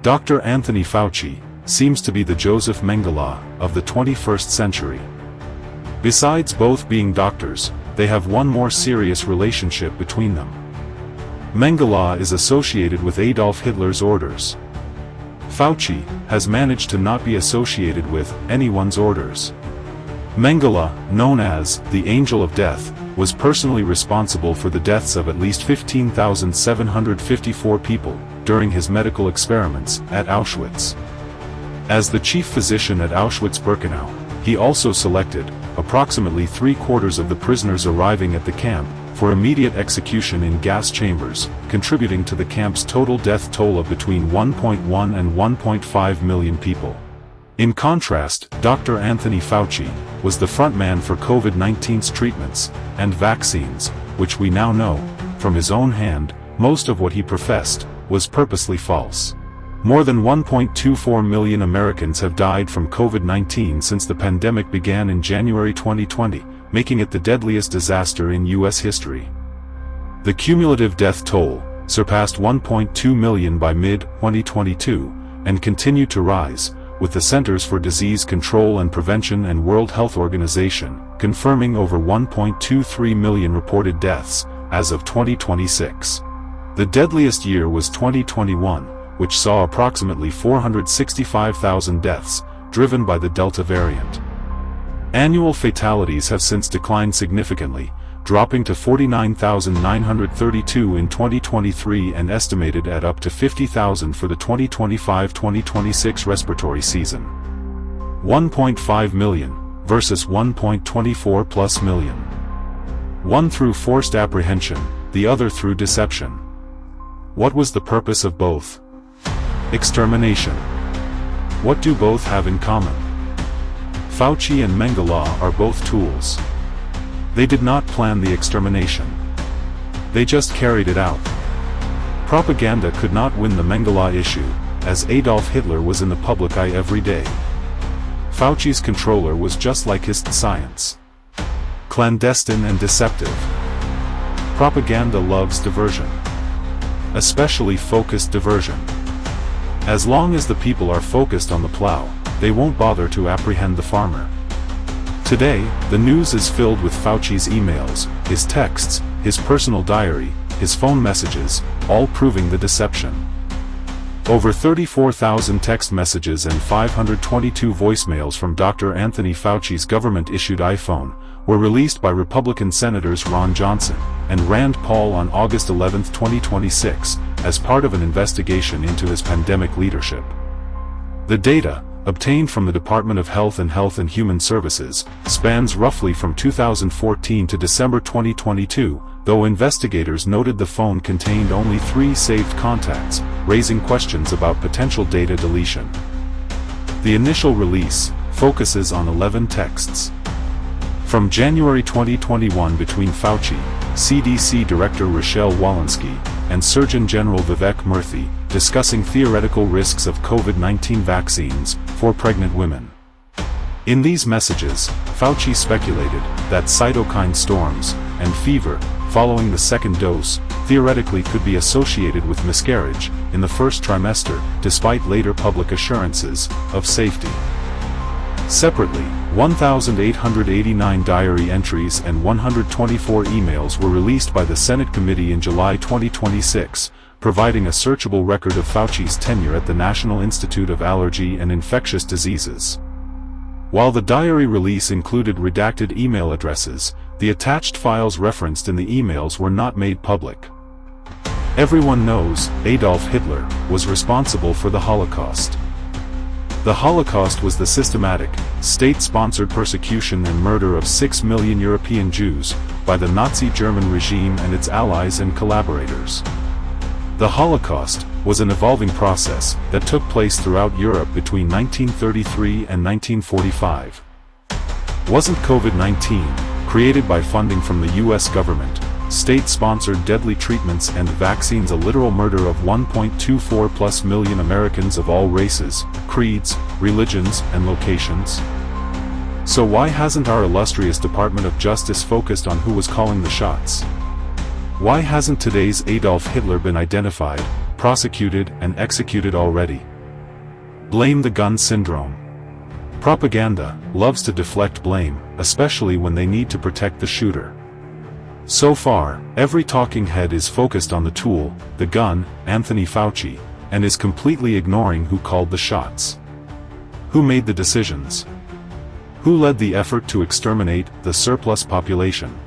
Dr. Anthony Fauci seems to be the Joseph Mengele of the 21st century. Besides both being doctors, they have one more serious relationship between them. Mengele is associated with Adolf Hitler's orders. Fauci has managed to not be associated with anyone's orders. Mengele, known as the Angel of Death, was personally responsible for the deaths of at least 15,754 people during his medical experiments at Auschwitz. As the chief physician at Auschwitz-Birkenau, he also selected approximately 3/4 of the prisoners arriving at the camp for immediate execution in gas chambers, contributing to the camp's total death toll of between 1.1 and 1.5 million people. In contrast, Dr. Anthony Fauci was the frontman for COVID-19's treatments and vaccines, which we now know, from his own hand, most of what he professed was purposely false. More than 1.24 million Americans have died from COVID-19 since the pandemic began in January 2020, making it the deadliest disaster in U.S. history. The cumulative death toll surpassed 1.2 million by mid-2022 and continued to rise, with the Centers for Disease Control and Prevention and World Health Organization confirming over 1.23 million reported deaths as of 2026. The deadliest year was 2021, which saw approximately 465,000 deaths, driven by the Delta variant. Annual fatalities have since declined significantly, dropping to 49,932 in 2023 and estimated at up to 50,000 for the 2025-2026 respiratory season. 1.5 million versus 1.24+ million. One through forced apprehension, the other through deception. What was the purpose of both? Extermination. What do both have in common? Fauci and Mengele are both tools. They did not plan the extermination. They just carried it out. Propaganda could not win the Mengele issue, as Adolf Hitler was in the public eye every day. Fauci's controller was just like his science. Clandestine and deceptive. Propaganda loves diversion. Especially focused diversion. As long as the people are focused on the plow, they won't bother to apprehend the farmer. Today, the news is filled with Fauci's emails, his texts, his personal diary, his phone messages, all proving the deception. Over 34,000 text messages and 522 voicemails from Dr. Anthony Fauci's government-issued iPhone were released by Republican Senators Ron Johnson and Rand Paul on August 11, 2026, as part of an investigation into his pandemic leadership. The data, obtained from the Department of Health and Human Services, spans roughly from 2014 to December 2022, though investigators noted the phone contained only 3 saved contacts, raising questions about potential data deletion. The initial release focuses on 11 texts. From January 2021 between Fauci, CDC Director Rochelle Walensky, and Surgeon General Vivek Murthy, discussing theoretical risks of COVID-19 vaccines for pregnant women. In these messages, Fauci speculated that cytokine storms and fever following the second dose theoretically could be associated with miscarriage in the first trimester, despite later public assurances of safety. Separately, 1,889 diary entries and 124 emails were released by the Senate committee in July 2026, providing a searchable record of Fauci's tenure at the National Institute of Allergy and Infectious Diseases. While the diary release included redacted email addresses, the attached files referenced in the emails were not made public. Everyone knows Adolf Hitler was responsible for the Holocaust. The Holocaust was the systematic, state-sponsored persecution and murder of 6 million European Jews by the Nazi German regime and its allies and collaborators. The Holocaust was an evolving process that took place throughout Europe between 1933 and 1945. Wasn't COVID-19, created by funding from the US government, state-sponsored deadly treatments and vaccines, a literal murder of 1.24+ million Americans of all races, creeds, religions, and locations? So why hasn't our illustrious Department of Justice focused on who was calling the shots? Why hasn't today's Adolf Hitler been identified, prosecuted, and executed already? Blame the gun syndrome. Propaganda loves to deflect blame, especially when they need to protect the shooter. So far, every talking head is focused on the tool, the gun, Anthony Fauci, and is completely ignoring who called the shots. Who made the decisions? Who led the effort to exterminate the surplus population?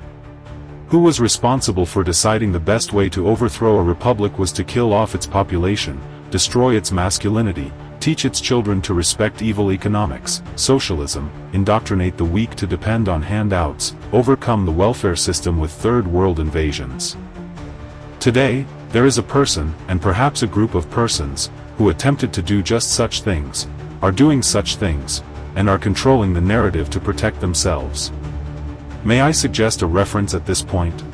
Who was responsible for deciding the best way to overthrow a republic was to kill off its population, destroy its masculinity, teach its children to respect evil economics, socialism, indoctrinate the weak to depend on handouts, overcome the welfare system with third world invasions? Today, there is a person, and perhaps a group of persons, who attempted to do just such things, are doing such things, and are controlling the narrative to protect themselves. May I suggest a reference at this point?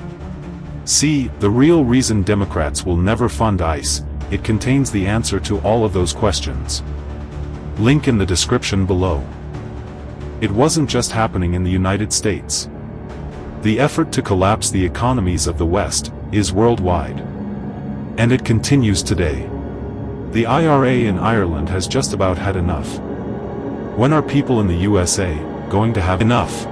See, The Real Reason Democrats Will Never Fund ICE. It contains the answer to all of those questions. Link in the description below. It wasn't just happening in the United States. The effort to collapse the economies of the West is worldwide. And it continues today. The IRA in Ireland has just about had enough. When are people in the USA going to have enough?